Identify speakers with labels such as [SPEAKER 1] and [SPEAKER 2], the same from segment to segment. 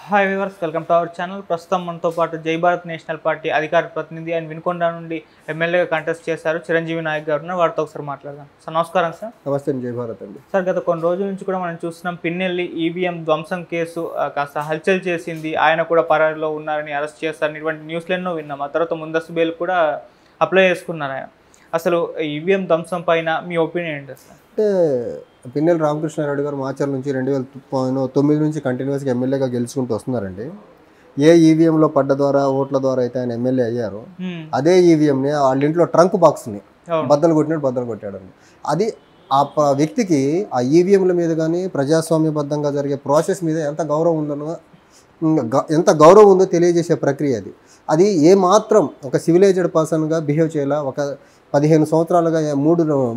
[SPEAKER 1] Hi viewers, welcome to our channel. ప్రస్తుతం మనతో పాటు జై భారత్ నేషనల్ పార్టీ అధికార ప్రతినిధి అండ్ వినుకొండ నుండి ఎమ్మెల్యేగా కంటెస్ట్ చేశారు చిరంజీవి నాయక్ గారు. వారితో ఒకసారి మాట్లాడదాం. సార్ నమస్కారం. సార్
[SPEAKER 2] నమస్తే. జై భారత్ అండి.
[SPEAKER 1] సార్, గత కొన్ని రోజుల నుంచి కూడా మనం చూస్తున్నాం పిన్నెల్లి ఈవీఎం ధ్వంసం కేసు కాస్త హల్చల్ చేసింది. ఆయన కూడా పరారీలో ఉన్నారని, అరెస్ట్ చేస్తారని ఇటువంటి న్యూస్లు ఎన్నో విన్నాం. ఆ తర్వాత ముందస్తు బెయిల్ కూడా అప్లై చేసుకున్నారు ఆయన. అసలు ఈవీఎం ధ్వంసం పైన మీ ఒపీనియన్ ఏంటి సార్?
[SPEAKER 2] అంటే పిన్నెల్లి రామకృష్ణారెడ్డి గారు మాచర్ల నుంచి 2009 నుంచి కంటిన్యూస్గా ఎమ్మెల్యేగా గెలుచుకుంటూ వస్తున్నారండి. ఏ ఈవీఎంలో పడ్డ ద్వారా ఓట్ల ద్వారా అయితే ఆయన ఎమ్మెల్యే అయ్యారో అదే ఈవీఎంని వాళ్ళ ఇంట్లో ట్రంక్ బాక్స్ని బద్దలు కొట్టాడండి. అది ఆ వ్యక్తికి ఆ ఈవీఎంల మీద కానీ ప్రజాస్వామ్యబద్ధంగా జరిగే ప్రాసెస్ మీద ఎంత గౌరవం ఉందో తెలియజేసే ప్రక్రియ అది. అది ఏమాత్రం ఒక సివిలైజ్డ్ పర్సన్గా బిహేవ్ చేయాలా, ఒక 15 సంవత్సరాలుగా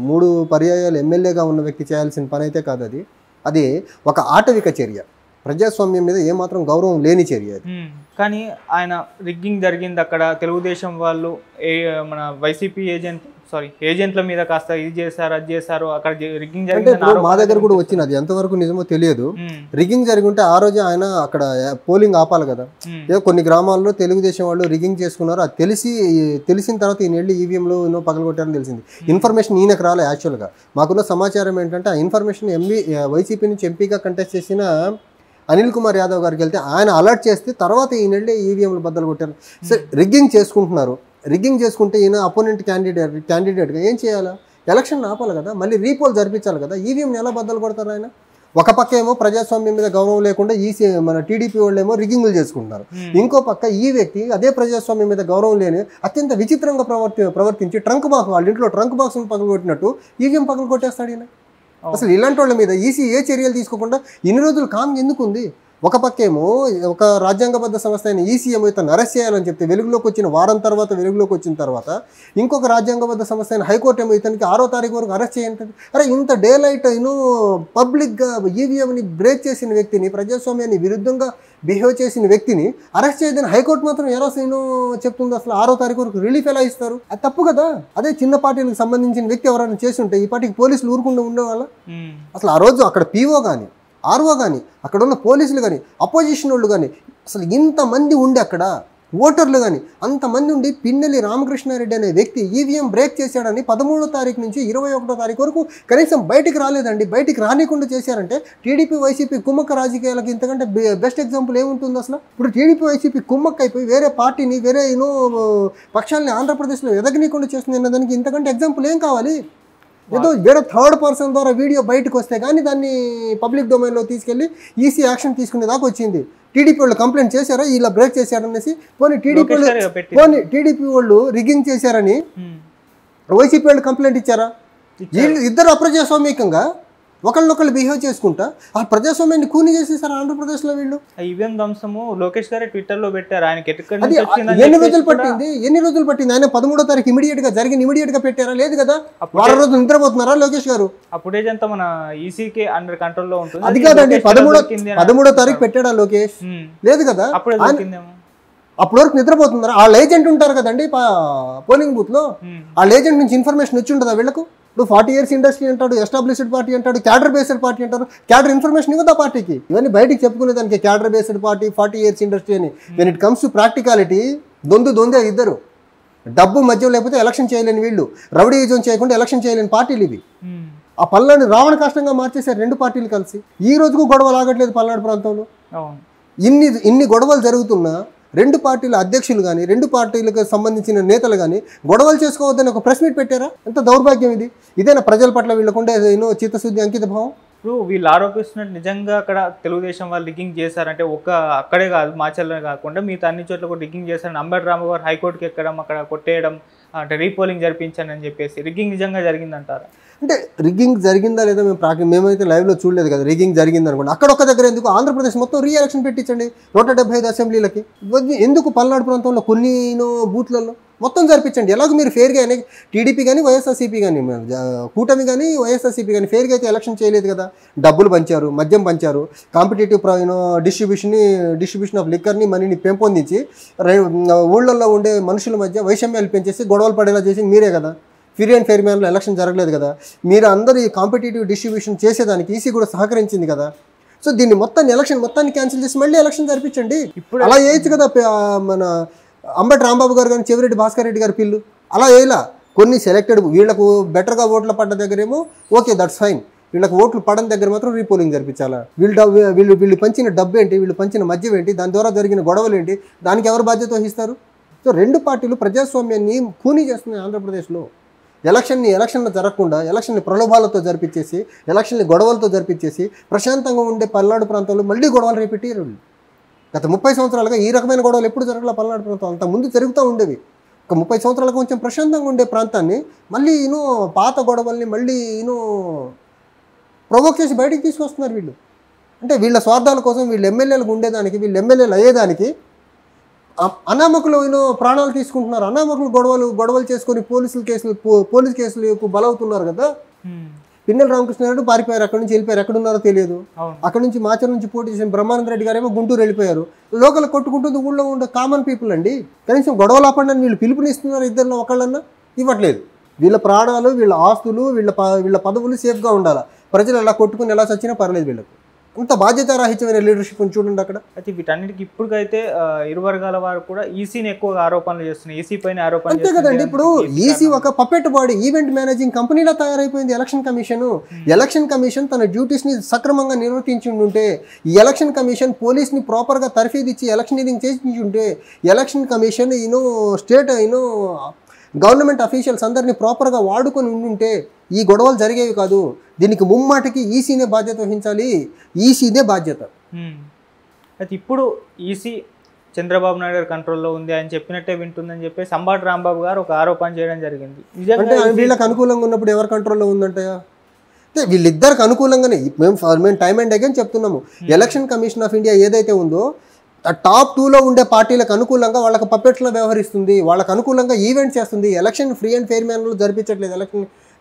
[SPEAKER 2] మూడు పర్యాయాలు ఎమ్మెల్యేగా ఉన్న వ్యక్తి చేయాల్సిన పని అయితే కాదు. అది ఒక ఆటవిక చర్య, ప్రజాస్వామ్యం మీద ఏమాత్రం గౌరవం లేని చర్య అది.
[SPEAKER 1] కానీ ఆయన రిగ్గింగ్ జరిగింది అక్కడ. తెలుగుదేశం వాళ్ళు మన వైసీపీ ఏజెంట్ల మీద కాస్త ఇది చేశారు, అది చేశారు, అక్కడ రిగ్గింగ్ జరిగింది.
[SPEAKER 2] మా దగ్గర కూడా వచ్చింది, అది ఎంతవరకు నిజమో తెలియదు. రిగ్గింగ్ జరిగి ఉంటే ఆ రోజు ఆయన అక్కడ పోలింగ్ ఆపాలి కదా. ఏదో కొన్ని గ్రామాల్లో తెలుగుదేశం వాళ్ళు రిగ్గింగ్ చేసుకున్నారు. అది తెలిసిన తర్వాత ఈయన వెళ్ళి ఈవీఎంలో ఎన్నో పగలగొట్టారని తెలిసింది. ఇన్ఫర్మేషన్ ఈయనకు రాలే. యాక్చువల్గా మాకున్న సమాచారం ఏంటంటే ఆ ఇన్ఫర్మేషన్ వైసీపీ నుంచి ఎంపీగా కంటెస్ట్ చేసిన అనిల్ కుమార్ యాదవ్ గారికి వెళ్తే ఆయన అలర్ట్ చేస్తే తర్వాత ఈయన వెళ్ళి ఈవీఎంలు బద్దలు కొట్టారు. సో రిగ్గింగ్ చేసుకుంటున్నారు. రిగ్గింగ్ చేసుకుంటే ఈయన అపోనెంట్ క్యాండిడేట్గా ఏం చేయాలా? ఎలక్షన్ ఆపాలి కదా, మళ్ళీ రీపోల్ జరిపించాలి కదా. ఈవీఎంని ఎలా బద్దలు కొడతారు ఆయన? ఒక పక్క ఏమో ప్రజాస్వామ్యం మీద గౌరవం లేకుండా మన టీడీపీ వాళ్ళు ఏమో రిగ్గింగ్లు చేసుకుంటున్నారు. ఇంకో పక్క ఈ వ్యక్తి అదే ప్రజాస్వామ్యం మీద గౌరవం లేని అత్యంత విచిత్రంగా ప్రవర్తించి ట్రంక్ బాక్స్, వాళ్ళ ఇంట్లో ట్రంక్ బాక్స్ని పగలగొట్టినట్టు ఈవీఎం పగలగొట్టేస్తాడు ఈయన. అసలు ఇలాంటి వాళ్ళ మీద ఈసీ ఏ చర్యలు తీసుకోకుండా ఇన్ని రోజులు కామ్ ఎందుకు ఉంది? ఒక పక్కేమో ఒక రాజ్యాంగబద్ధ సంస్థ అయిన ఈసీ ఏమో ఇతను అరెస్ట్ చేయాలని చెప్తే వెలుగులోకి వచ్చిన తర్వాత ఇంకొక రాజ్యాంగబద్ధ సంస్థ అయిన హైకోర్టు ఏమో ఇతనికి 6వ తారీఖు వరకు అరెస్ట్ చేయండి. అరే ఇంత డే లైట్ పబ్లిక్గా ఈవీఎంని బ్రేక్ చేసిన వ్యక్తిని, ప్రజాస్వామ్యాన్ని విరుద్ధంగా బిహేవ్ చేసిన వ్యక్తిని అరెస్ట్ చేయదని హైకోర్టు మాత్రం చెప్తుంది. అసలు 6వ తారీఖు వరకు రిలీఫ్ ఎలా ఇస్తారు? అది తప్పు కదా. అదే చిన్న పార్టీలకు సంబంధించిన వ్యక్తి ఎవరైనా చేసి ఉంటే ఈ పార్టీకి పోలీసులు ఊరుకుండా ఉండేవాళ్ళ? అసలు ఆ రోజు అక్కడ పీఓ కానీ, ఆర్ఓ కానీ, అక్కడ ఉన్న పోలీసులు కానీ, అపోజిషన్ వాళ్ళు కానీ, అసలు ఇంతమంది ఉండి అక్కడ ఓటర్లు కానీ అంతమంది ఉండి పిన్నెల్లి రామకృష్ణారెడ్డి అనే వ్యక్తి ఈవీఎం బ్రేక్ చేశాడని 13వ తారీఖు నుంచి 21వ తారీఖు వరకు కనీసం బయటికి రాలేదండి. బయటికి రానికుండా చేశారంటే టీడీపీ వైసీపీ కుమ్మక్క రాజకీయాలకు ఇంతకంటే బెస్ట్ ఎగ్జాంపుల్ ఏముంటుంది అసలు? ఇప్పుడు టీడీపీ వైసీపీ కుమ్మక్క అయిపోయి వేరే పార్టీని, వేరే పక్షాలని ఆంధ్రప్రదేశ్లో ఎదగనీయకుండా చేస్తుంది అన్నదానికి ఇంతకంటే ఎగ్జాంపుల్ ఏం కావాలి? ఏదో వేరే థర్డ్ పర్సన్ ద్వారా వీడియో బయటకు వస్తే కానీ దాన్ని పబ్లిక్ డొమైన్లో తీసుకెళ్ళి ఈసీ యాక్షన్ తీసుకునే దాకా వచ్చింది. టీడీపీ వాళ్ళు కంప్లైంట్ చేశారా ఇలా బ్రేక్ చేశారనేసి? పోనీ టీడీపీ వాళ్ళు రిగ్గింగ్ చేశారని వైసీపీ వాళ్ళు కంప్లైంట్ ఇచ్చారా? వీళ్ళు ఇద్దరు అప్రజాస్వామికంగా ఒకళ్ళనొకళ్ళు బిహేవ్ చేసుకుంటా ఆ ప్రజాస్వామ్యాన్ని కూని చేసేసారు ఆంధ్రప్రదేశ్లో వీళ్ళు.
[SPEAKER 1] ఈవీఎం ధ్వంసము లోకేష్ గారే ట్విట్టర్లో పెట్టారు. ఆయనకి
[SPEAKER 2] ఎన్ని రోజులు పట్టింది? ఆయన 13వ తారీఖు ఇమీడియట్ గా పెట్టారా? లేదు కదా. వారం రోజులు నిద్రపోతున్నారా లోకేష్ గారు?
[SPEAKER 1] అప్పుడేజ్ అంతా మన ఈసీకే అండర్ కంట్రోల్లో ఉంటుంది.
[SPEAKER 2] అది కాదండి, 13వ తారీఖు పెట్టాడా లోకేష్? లేదు కదా. అప్పటి వరకు నిద్రపోతున్నారా? వాళ్ళ ఏజెంట్ ఉంటారు కదండి పోలింగ్ బూత్ లో. వాళ్ళ ఏజెంట్ నుంచి ఇన్ఫర్మేషన్ వచ్చి ఉంటుందా వీళ్ళకు? ఇప్పుడు 40 years ఇండస్ట్రీ అంటాడు, ఎస్టాబ్లిష్డ్ పార్టీ అంటాడు, క్యాడర్ బేస్డ్ పార్టీ అంటారు. క్యాడర్ ఇన్ఫర్మేషన్ ఇవ్వదు ఆ పార్టీకి. ఇవన్నీ బయటికి చెప్పుకునే దానికి cadre based party, 40 years industry అని. When it comes to practicality దొందే ఇద్దరు. డబ్బు మధ్య లేకపోతే ఎలక్షన్ చేయలేని వీళ్ళు, రౌడీయిజం చేయకుండా ఎలక్షన్ చేయలేని పార్టీలు ఇవి. ఆ పల్నాడు రావణ కష్టంగా మార్చేశారు 2 పార్టీలు కలిసి. ఈ రోజుకు గొడవలు ఆగట్లేదు పల్నాడు ప్రాంతంలో. ఇన్ని గొడవలు జరుగుతున్నా 2 పార్టీల అధ్యక్షులు కానీ, 2 పార్టీలకు సంబంధించిన నేతలు కానీ గొడవలు చేసుకోవద్దని ఒక ప్రెస్ మీట్ పెట్టారా? ఎంత దౌర్భాగ్యం ఇది! ఇదేనా ప్రజల పట్ల వీళ్ళకుండే చిత్తశుద్ధి, అంకిత భావం?
[SPEAKER 1] ఇప్పుడు వీళ్ళు ఆరోపిస్తున్నట్టు నిజంగా అక్కడ తెలుగుదేశం వాళ్ళు రిగ్గింగ్ చేశారంటే అక్కడే కాదు, మాచర్లనే కాకుండా మిగతా అన్ని చోట్ల కూడా రిగ్గింగ్ చేశారని అంబటి రాంబాబు గారు హైకోర్టుకి ఎక్కడం, అక్కడ కొట్టేయడం, అంటే రీపోలింగ్ జరిపించాను అని చెప్పేసి రిగ్గింగ్ నిజంగా జరిగిందంటారా?
[SPEAKER 2] అంటే రిగ్గింగ్ జరిగిందా లేదా మేమైతే లైవ్లో చూడలేదు కదా. రిగ్గింగ్ జరిగింది అనుకోండి, అక్కడొక్క దగ్గర ఎందుకు ఆంధ్రప్రదేశ్ మొత్తం రీ ఎలక్షన్ పెట్టించండి 175 అసెంబ్లీలకి. ఎందుకు పల్నాడు ప్రాంతంలో కొన్ని బూత్లలో మొత్తం జరిపించండి. ఎలాగో మీరు ఫేర్గా టీడీపీ కానీ, వైఎస్ఆర్సీపీ కానీ, కూటమి కానీ, వైఎస్ఆర్సీపీ కానీ ఫేర్గా అయితే ఎలక్షన్ చేయలేదు కదా. డబ్బులు పంచారు, మద్యం పంచారు, కాంపిటేటివ్ డిస్ట్రిబ్యూషన్ ఆఫ్ లిక్కర్ని, మనీని పెంపొందించి ఊళ్ళల్లో ఉండే మనుషుల మధ్య వైషమ్యాలు పెంచేసి గొడవలు పడేలా చేసి మీరే కదా. ఫ్రీ అండ్ ఫెయిర్ మ్యాన్లో ఎలక్షన్ జరగలేదు కదా. మీరు అందరూ ఈ కాంపిటేటివ్ డిస్ట్రిబ్యూషన్ చేసేదానికి ఈసీ కూడా సహకరించింది కదా. సో దీన్ని మొత్తాన్ని క్యాన్సిల్ చేసి మళ్ళీ ఎలక్షన్ జరిపించండి.
[SPEAKER 1] ఇప్పుడు
[SPEAKER 2] అలా వేయచ్చు కదా. మన అంబటి రాంబాబు గారు కానీ చెవిరెడ్డి భాస్కర్ రెడ్డి గారి పిల్లు అలా వేయలా. కొన్ని సెలెక్టెడ్ వీళ్ళకు బెటర్గా ఓట్లు పడ్డ దగ్గరేమో ఓకే దట్స్ ఫైన్, వీళ్ళకి ఓట్లు పడని దగ్గర మాత్రం రీపోలింగ్ జరిపించాలా. వీళ్ళు పంచిన డబ్బు ఏంటి, వీళ్ళు పంచిన మద్యం ఏంటి, దాని ద్వారా జరిగిన గొడవలు ఏంటి, దానికి ఎవరు బాధ్యత వహిస్తారు? సో రెండు పార్టీలు ప్రజాస్వామ్యాన్ని ఖూనీ చేస్తున్నాయి ఆంధ్రప్రదేశ్లో. ఎలక్షన్లు జరగకుండా ఎలక్షన్ని ప్రలోభాలతో జరిపించేసి, ఎలక్షన్ని గొడవలతో జరిపించేసి, ప్రశాంతంగా ఉండే పల్నాడు ప్రాంతాల్లో మళ్ళీ గొడవలు రేపెట్టారు. గత 30 సంవత్సరాలుగా ఈ రకమైన గొడవలు ఎప్పుడు జరగల పల్నాడు ప్రాంతం. అంతకుముందు జరుగుతూ ఉండేవి. ఒక 30 సంవత్సరాలకు కొంచెం ప్రశాంతంగా ఉండే ప్రాంతాన్ని మళ్ళీ పాత గొడవల్ని మళ్ళీ ప్రొవోక్ చేసి బయటికి తీసుకొస్తున్నారు వీళ్ళు. అంటే వీళ్ళ స్వార్థాల కోసం, వీళ్ళు ఎమ్మెల్యేలకు ఉండేదానికి, వీళ్ళు ఎమ్మెల్యేలు అయ్యేదానికి అనామకులు ప్రాణాలు తీసుకుంటున్నారు. అనామకులు గొడవలు చేసుకొని పోలీస్ కేసులకు బలవుతున్నారు కదా. పిన్నెల రామకృష్ణారెడ్డి పారిపోయారు, అక్కడి నుంచి వెళ్ళిపోయారు, ఎక్కడున్నారో తెలియదు. అక్కడి నుంచి మాచర్ నుంచి పోటీ చేసిన బ్రహ్మానంద రెడ్డి గారేమో గుంటూరు వెళ్ళిపోయారు. లోకల్ కొట్టుకుంటుంది ఊళ్ళో ఉండే కామన్ పీపుల్ అండి. కనీసం గొడవలు ఆపండి అని వీళ్ళు పిలుపునిస్తున్నారు. ఇద్దరిలో ఒకళ్ళన్నా ఇవ్వట్లేదు. వీళ్ళ ప్రాణాలు, వీళ్ళ ఆస్తులు, వీళ్ళ పదవులు సేఫ్గా ఉండాలి. ప్రజలు ఎలా కొట్టుకుని ఎలా చచ్చినా పర్లేదు. వీళ్ళకు అంత బాధ్యతారాహిత్యమైన లీడర్షిప్ చూడండి అక్కడ.
[SPEAKER 1] అయితే వీటన్నిటికి ఇప్పటికైతే ఇరు వర్గాల వారు కూడా ఈసీని ఎక్కువగా ఆరోపణలు చేస్తున్నారు. ఈసీ పైన ఆరోపణలు
[SPEAKER 2] అంతే కదండి. ఇప్పుడు ఈసీ ఒక పపెట్ బాడీ, ఈవెంట్ మేనేజింగ్ కంపెనీలా తయారైపోయింది ఎలక్షన్ కమిషన్. ఎలక్షన్ కమిషన్ తన డ్యూటీస్ని సక్రమంగా నిర్వర్తించుంటే, ఈ ఎలక్షన్ కమిషన్ పోలీస్ని ప్రాపర్గా తర్ఫీదిచ్చి ఎలక్షనీరింగ్ చేయించుంటే, election commission state government officials అందరినీ ప్రాపర్గా వాడుకొని ఉండుంటే ఈ గొడవలు జరిగేవి కాదు. దీనికి ముమ్మాటికి ఈసీనే బాధ్యత వహించాలి. ఈసీనే బాధ్యత.
[SPEAKER 1] అయితే ఇప్పుడు ఈసీ చంద్రబాబు నాయుడు గారి కంట్రోల్లో ఉంది, ఆయన చెప్పినట్టే వింటుందని చెప్పి అంబటి రాంబాబు గారు ఒక ఆరోపణ చేయడం జరిగింది.
[SPEAKER 2] అంటే వీళ్ళకి అనుకూలంగా ఉన్నప్పుడు ఎవరి కంట్రోల్లో ఉందంటే అంటే వీళ్ళిద్దరికి అనుకూలంగానే మేము టైం అండ్ అగైన్ చెప్తున్నాము. ఎలక్షన్ కమిషన్ ఆఫ్ ఇండియా ఏదైతే ఉందో టాప్ 2లో ఉండే పార్టీలకు అనుకూలంగా వాళ్ళకి పప్పెట్లో వ్యవహరిస్తుంది, వాళ్ళకు అనుకూలంగా ఈవెంట్ చేస్తుంది. ఎలక్షన్ ఫ్రీ అండ్ ఫెయిర్ మేనర్లో జరిపించట్లేదు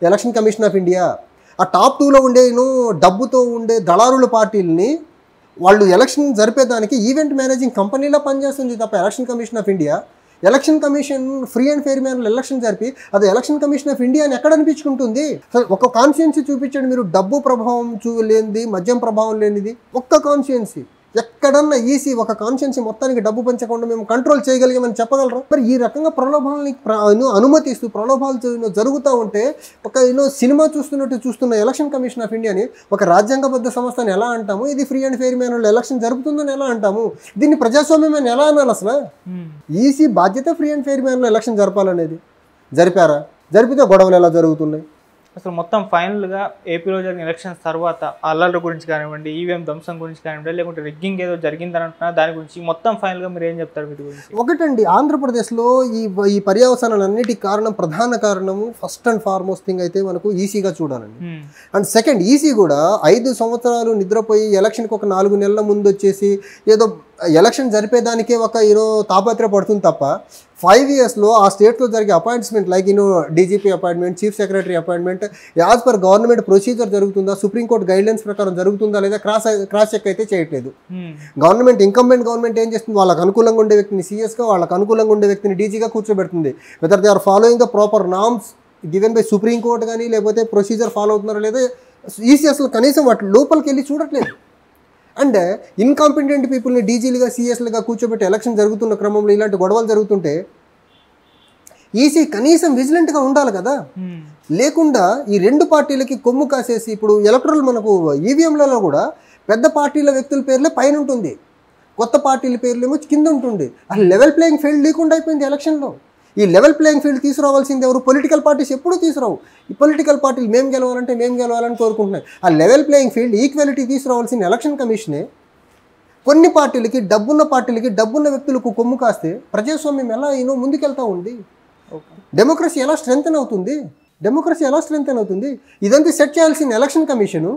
[SPEAKER 2] ఎలక్షన్ కమిషన్ ఆఫ్ ఇండియా. ఆ టాప్ 2లో ఉండే డబ్బుతో ఉండే దళారుల పార్టీలని వాళ్ళు ఎలక్షన్ జరిపేదానికి ఈవెంట్ మేనేజింగ్ కంపెనీలో పనిచేస్తుంది తప్ప election commission of India. Election commission free and fair మేనర్లో ఎలక్షన్ జరిపి అది ఎలక్షన్ కమిషన్ ఆఫ్ ఇండియా అని ఎక్కడ అనిపించుకుంటుంది? ఒక కాన్స్టిట్యున్సీ చూపించండి మీరు, డబ్బు ప్రభావం లేనిది, మద్యం ప్రభావం లేనిది ఒక్క కాన్స్టిట్యున్సీ. ఎక్కడన్నా ఈసీ ఒక కాన్స్టిట్యున్సీ మొత్తానికి డబ్బు పెంచకుండా మేము కంట్రోల్ చేయగలిగామని చెప్పగలరా? మరి ఈ రకంగా ప్రలోభాలని అనుమతిస్తూ ప్రలోభాలు జరుగుతూ ఉంటే ఒక సినిమా చూస్తున్న ఎలక్షన్ కమిషన్ ఆఫ్ ఇండియాని ఒక రాజ్యాంగబద్ధ సంస్థని ఎలా అంటాము? ఇది ఫ్రీ అండ్ ఫెయిర్ మేనర్లో ఎలక్షన్ జరుగుతుందని ఎలా అంటాము? దీన్ని ప్రజాస్వామ్యం అని ఎలా అనాలి అసలు? ఈసీ బాధ్యత ఫ్రీ అండ్ ఫెయిర్ మేనర్లో ఎలక్షన్ జరపాలనేది. జరిపారా? జరిపితే గొడవలు ఎలా జరుగుతున్నాయి?
[SPEAKER 1] అసలు మొత్తం ఫైనల్గా ఏపీలో జరిగిన ఎలక్షన్స్ తర్వాత అల్లర్ల గురించి కానివ్వండి, ఈవీఎం ధ్వంసం గురించి కానివ్వండి, లేకుంటే రిగ్గింగ్ ఏదో జరిగిందని అంటున్నా, దాని గురించి మొత్తం ఫైనల్గా మీరు ఏం చెప్తారు వీటి గురించి?
[SPEAKER 2] ఒకటండి, ఆంధ్రప్రదేశ్లో ఈ పర్యవసానాలన్నిటికీ ప్రధాన కారణము ఫస్ట్ అండ్ ఫార్మోస్ట్ థింగ్ అయితే మనకు ఈసీగా చూడాలండి. అండ్ సెకండ్, ఈసీ కూడా 5 సంవత్సరాలు నిద్రపోయి ఎలక్షన్కి ఒక 4 నెలల ముందు వచ్చేసి ఏదో ఎలక్షన్ జరిపేదానికే ఒక తాపత్రయపడుతుంది తప్ప 5 ఇయర్స్లో ఆ స్టేట్లో జరిగే appointment like DGP appointment, chief secretary appointment as per government procedure జరుగుతుందా, సుప్రీంకోర్టు గైడ్లైన్స్ ప్రకారం జరుగుతుందా లేదా క్రాస్ చెక్ అయితే చేయట్లేదు. ఇంకంబెంట్ గవర్నమెంట్ ఏం చేస్తుంది? వాళ్ళకి అనుకూలంగా ఉండే వ్యక్తిని సీఎస్గా, వాళ్ళకి అనుకూలంగా ఉండే వ్యక్తిని డీజీగా కూర్చోబెడుతుంది. Whether they are following the proper norms given by Supreme Court కానీ లేకపోతే ప్రొసీజర్ ఫాలో అవుతున్నారా లేదా ఈసీ అసలు కనీసం వాటి లోపలికి వెళ్ళి చూడట్లేదు. అండ్ ఇన్కాంపిటెంట్ పీపుల్ని డీజీలుగా సీఎస్లుగా కూర్చోబెట్టి ఎలక్షన్ జరుగుతున్న క్రమంలో ఇలాంటి గొడవలు జరుగుతుంటే ఈసీ కనీసం విజిలెంట్గా ఉండాలి కదా. లేకుండా ఈ రెండు పార్టీలకి కొమ్ము కాసేసి ఇప్పుడు ఎలక్టరల్ మనకు ఈవీఎంలలో కూడా పెద్ద పార్టీల వ్యక్తుల పేర్లే పైన ఉంటుంది, కొత్త పార్టీల పేర్లేమో కింద ఉంటుంది. అసలు లెవెల్ ప్లేయింగ్ ఫీల్డ్ లేకుండా అయిపోయింది ఎలక్షన్లో. ఈ లెవెల్ ప్లేయింగ్ ఫీల్డ్ తీసుకురావాల్సింది ఎవరు? పొలిటికల్ పార్టీస్ ఎప్పుడూ తీసుకురావు. ఈ పొలిటికల్ పార్టీలు మేము గెలవాలని కోరుకుంటున్నాయి. ఆ లెవెల్ ప్లేయింగ్ ఫీల్డ్ ఈక్వాలిటీ తీసుకురావాల్సిన ఎలక్షన్ కమిషనే కొన్ని పార్టీలకి, డబ్బున్న వ్యక్తులకు కొమ్ము కాస్తే ప్రజాస్వామ్యం ఎలా ముందుకెళ్తా ఉంది? డెమోక్రసీ ఎలా స్ట్రెంగ్తెన్ అవుతుంది? ఇదంతా సెట్ చేయాల్సిన ఎలక్షన్ కమిషను